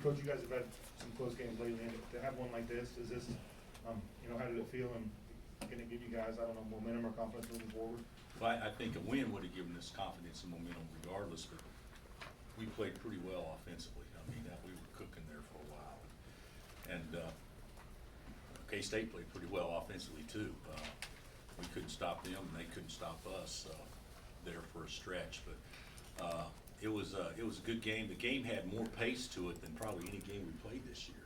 Coach, you guys have had some close games lately, and to have one like this, is this, how did it feel, and can it give you guys, I don't know, momentum or confidence moving forward? Well, I think a win would have given us confidence and momentum regardless, but we played pretty well offensively. I mean, we were cooking there for a while. And K-State played pretty well offensively too. We couldn't stop them, and they couldn't stop us there for a stretch. But it was a good game. The game had more pace to it than probably any game we played this year.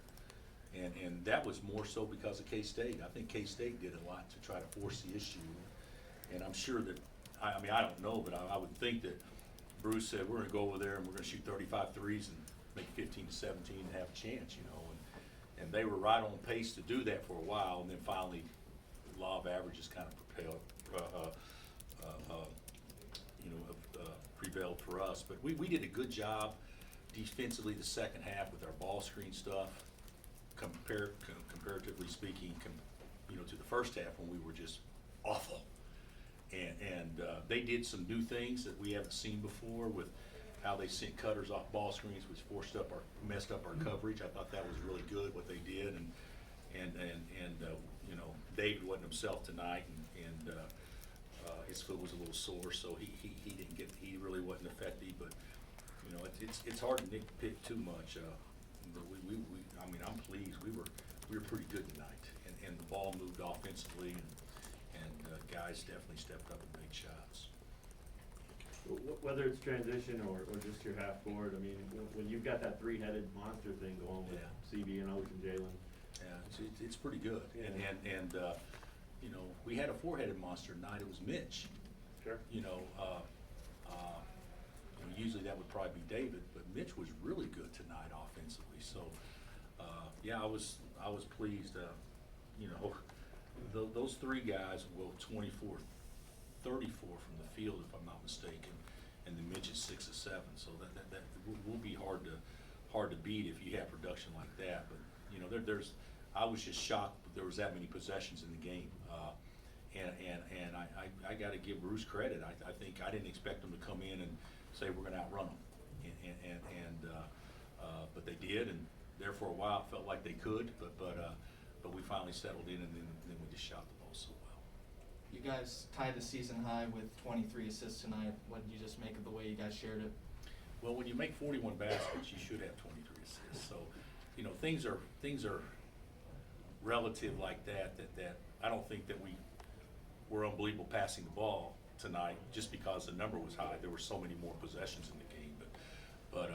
And that was more so because of K-State. I think K-State did a lot to try to force the issue. And I'm sure that, I mean, I don't know, but I would think that Bruce said, we're going to go over there and we're going to shoot 35 threes and make 15 to 17 and have a chance, And they were right on pace to do that for a while, and then finally, law of averages kind of prevailed for us. But we did a good job defensively the second half with our ball screen stuff, comparatively speaking, to the first half when we were just awful. And they did some new things that we haven't seen before with how they sent cutters off ball screens, which messed up our coverage. I thought that was really good what they did, and David wasn't himself tonight, and his foot was a little sore, so he really wasn't effective. But it's hard to nitpick too much. But I mean, I'm pleased. We were pretty good tonight, and the ball moved offensively, and guys definitely stepped up and made shots. Whether it's transition or just your half court, I mean, when you've got that three-headed monster thing going with CB and Oach and Jalen. Yeah, it's pretty good. Yeah. And we had a four-headed monster tonight. It was Mitch. Sure. Usually that would probably be David, but Mitch was really good tonight offensively. So, I was pleased. Those three guys will 24, 34 from the field, if I'm not mistaken, and then Mitch is 6 or 7. So that will be hard to beat if you have production like that. But I was just shocked that there was that many possessions in the game, and I got to give Bruce credit. I think I didn't expect them to come in and say we're going to outrun them, but they did, and there for a while it felt like they could, but we finally settled in, and then we just shot the ball so well. You guys tied the season high with 23 assists tonight. What did you just make of the way you guys shared it? Well, when you make 41 baskets, you should have 23 assists. So, things are relative like that I don't think that we were unbelievable passing the ball tonight just because the number was high. There were so many more possessions in the game, but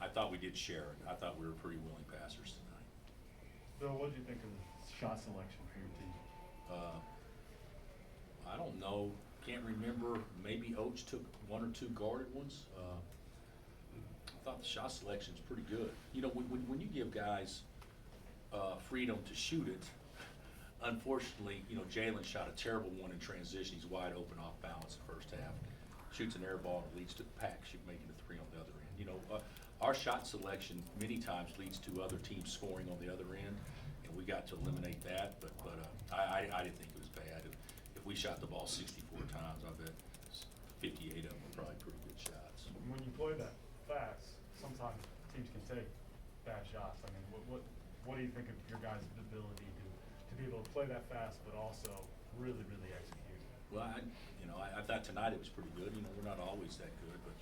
I thought we did share it. I thought we were pretty willing passers tonight. Bill, what did you think of the shot selection for your team? I don't know. Can't remember. Maybe Oach took one or two guarded ones. I thought the shot selection is pretty good. When you give guys freedom to shoot it, unfortunately, Jalen shot a terrible one in transition. He's wide open off balance the first half. Shoots an air ball that leads to the pack, making a three on the other end. Our shot selection many times leads to other teams scoring on the other end, and we got to eliminate that. But I didn't think it was bad. If we shot the ball 64 times, I bet 58 of them were probably pretty good shots. When you play that fast, sometimes teams can take bad shots. I mean, what do you think of your guys' ability to be able to play that fast, but also really, really execute? Well, I thought tonight it was pretty good. We're not always that good, but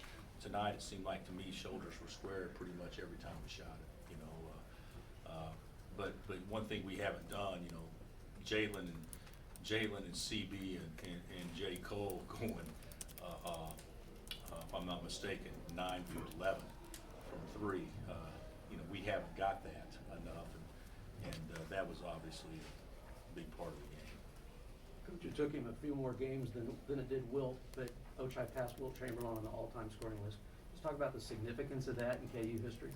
tonight it seemed like to me shoulders were square pretty much every time we shot it. But one thing we haven't done, Jalen and CB and J. Cole going, if I'm not mistaken, 9 through 11 from 3. We haven't got that enough, and that was obviously a big part of the game. Coach, it took him a few more games than it did Wilt, but Ochai passed Wilt Chamberlain on the all-time scoring list. Let's talk about the significance of that in KU history.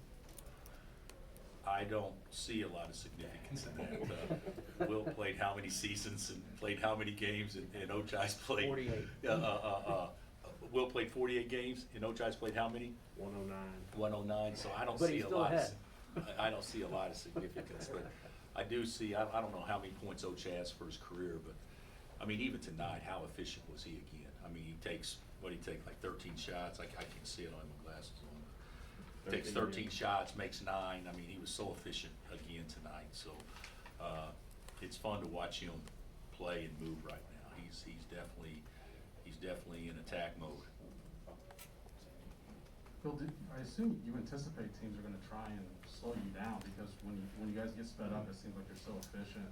I don't see a lot of significance in that. Will played how many seasons and played how many games, and Ochai's played 48. Will played 48 games, and Ochai's played how many? 109. 109. So I don't But see he's a still lot. ahead. I don't see a lot of significance, but I do see. I don't know how many points Ochai has for his career, but I mean, even tonight, how efficient was he again? I mean, he takes like 13 shots. I can't see it on my glasses on. takes 13 shots, makes 9. I mean, he was so efficient again tonight. So it's fun to watch him play and move right now. He's definitely in attack mode. Bill, I assume you anticipate teams are going to try and slow you down because when you guys get sped up, it seems like you're so efficient.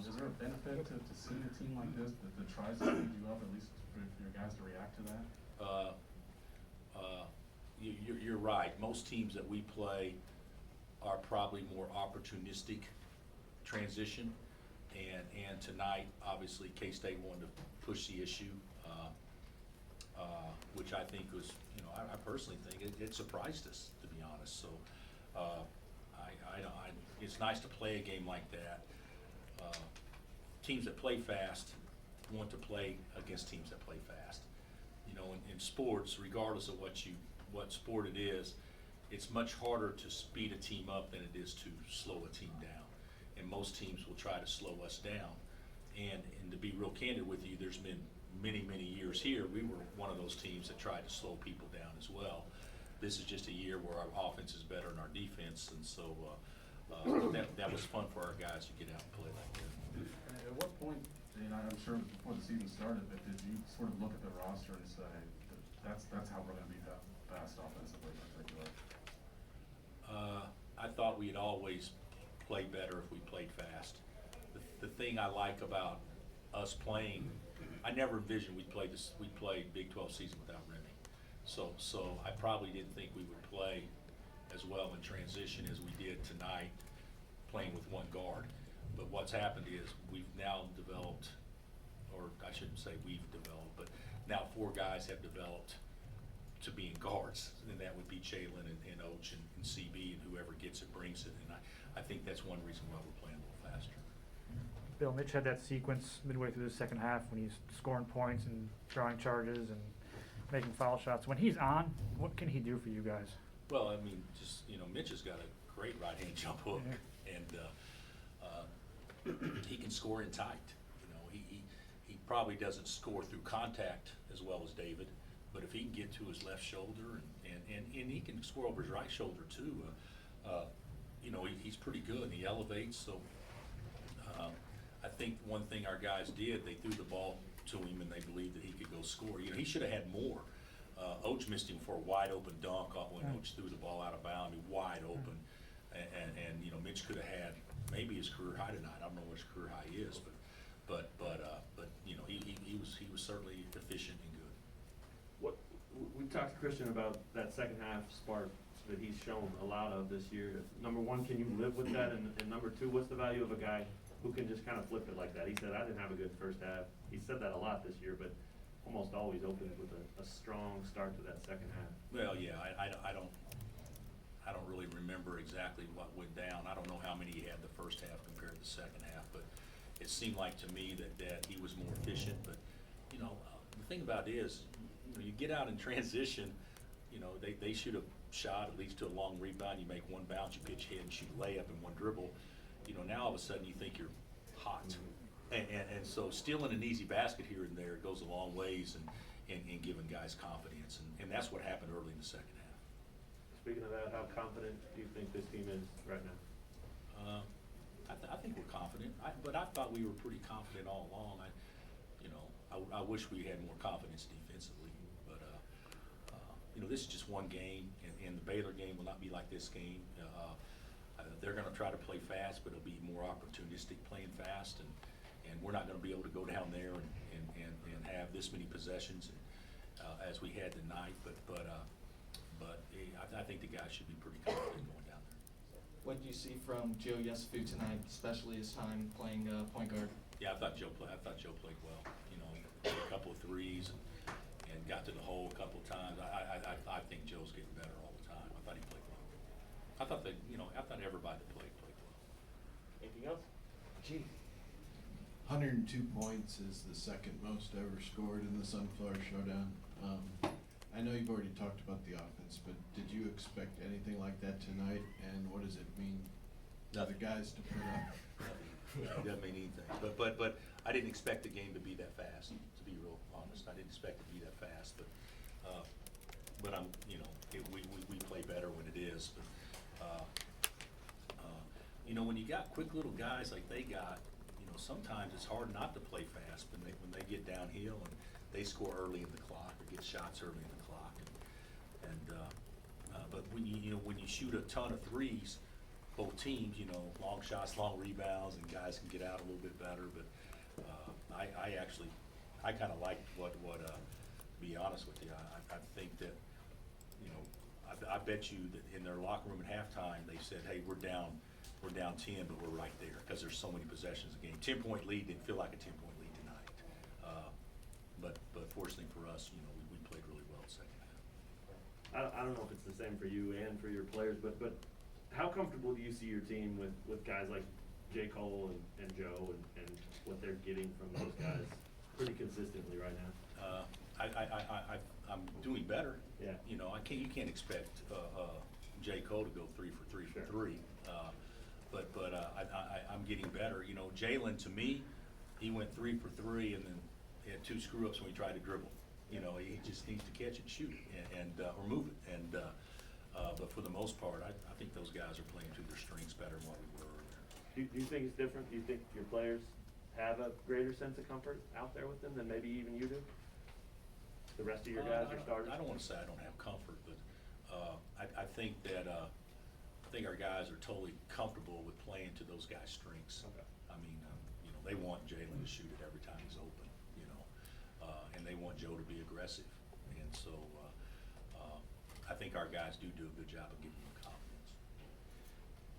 Is there a benefit to seeing a team like this that tries to speed you up, at least for your guys to react to that? You're right. Most teams that we play are probably more opportunistic transition, and tonight, obviously, K-State wanted to push the issue, which I think was, I personally think it surprised us, to be honest. So it's nice to play a game like that. Teams that play fast want to play against teams that play fast. In sports, regardless of what sport it is, it's much harder to speed a team up than it is to slow a team down. And most teams will try to slow us down. And to be real candid with you, there's been many, many years here, we were one of those teams that tried to slow people down as well. This is just a year where our offense is better than our defense, and so that was fun for our guys to get out and play like that. At what point, I'm sure before the season started, but did you sort of look at the roster and say, that's how we're going to be that fast offensively in particular? I thought we'd always play better if we played fast. The thing I like about us playing, I never envisioned we'd play Big 12 season without Remy. So I probably didn't think we would play as well in transition as we did tonight, playing with one guard. But what's happened is we've now developed, or I shouldn't say we've developed, but now 4 guys have developed to being guards, and that would be Jalen and Och and CB, and whoever gets it brings it. And I think that's one reason why we're playing a little faster. Bill, Mitch had that sequence midway through the second half when he's scoring points and drawing charges and making foul shots. When he's on, what can he do for you guys? Well, I mean, just, Mitch has got a great right-hand jump hook, and he can score in tight. He probably doesn't score through contact as well as David, but if he can get to his left shoulder and he can score over his right shoulder too, he's pretty good. He elevates, so I think one thing our guys did, they threw the ball to him and they believed that he could go score. He should have had more. Och missed him for a wide open dunk when Och threw the ball out of bounds, wide open, and Mitch could have had maybe his career high tonight. I don't know what his career high is, but he was certainly efficient and good. We talked to Christian about that second half spark that he's shown a lot of this year. Number one, can you live with that? And number two, what's the value of a guy who can just kind of flip it like that? He said, I didn't have a good first half. He said that a lot this year, but almost always opens with a strong start to that second half. Well, yeah, I don't really remember exactly what went down. I don't know how many he had the first half compared to the second half, but it seemed like to me that he was more efficient. But the thing about it is, you get out in transition, they shoot a shot at least to a long rebound. You make one bounce, you pitch hit, and shoot a layup in one dribble. Now all of a sudden you think you're hot. And so stealing an easy basket here and there goes a long ways in giving guys confidence. And that's what happened early in the second half. Speaking of that, how confident do you think this team is right now? I think we're confident, but I thought we were pretty confident all along. I wish we had more confidence defensively, but this is just one game, and the Baylor game will not be like this game. They're going to try to play fast, but it'll be more opportunistic playing fast, and we're not going to be able to go down there and have this many possessions as we had tonight. But I think the guys should be pretty confident going down there. What do you see from Joe Yesufu tonight, especially his time playing point guard? Yeah, I thought Joe played well. Hit a couple of threes and got to the hole a couple of times. I think Joe's getting better all the time. I thought he played well. I thought everybody that played well. Anything else? Gee. 102 points is the second most ever scored in the Sunflower Showdown. I know you've already talked about the offense, but did you expect anything like that tonight? And what does it mean for the guys to put up? It doesn't mean anything. But I didn't expect the game to be that fast, to be real honest. I didn't expect it to be that fast. But but I'm, you know, we play better when it is, but, you know, when you got quick little guys like they got, you know, sometimes it's hard not to play fast when they get downhill and they score early in the clock or get shots early in the clock. But when you know, when you shoot a ton of threes, both teams, you know, long shots, long rebounds, and guys can get out a little bit better, but, I kinda like what, be honest with you, I think that, you know, I bet you that in their locker room at halftime, they said, hey, we're down 10, but we're right there, because there's so many possessions a game. 10-point lead didn't feel like a 10-point lead tonight. But fortunately for us, you know, we played really well the second half. I don't know if it's the same for you and for your players, but how comfortable do you see your team with guys like J. Cole and Joe and what they're getting from those guys pretty consistently right now? I'm doing better. Yeah. You know, you can't expect J. Cole to go 3 for 3 for Sure. 3. But I'm getting better. You know, Jalen, to me, he went 3 for 3 and then he had 2 screw ups when he tried to dribble. You know, he just needs to catch it and shoot it and or move it. But for the most part, I think those guys are playing to their strengths better than what we were earlier. Do you think it's different? Do you think your players have a greater sense of comfort out there with them than maybe even you do? The rest of your guys are starters? I don't want to say I don't have comfort, but I think that I think our guys are totally comfortable with playing to those guys' strengths. Okay. I mean, you know, they want Jalen to shoot it every time he's open, you know, and they want Joe to be aggressive. And so I think our guys do a good job of giving them confidence.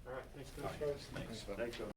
All right, thanks, All Coach. right, thanks. Thanks, Coach.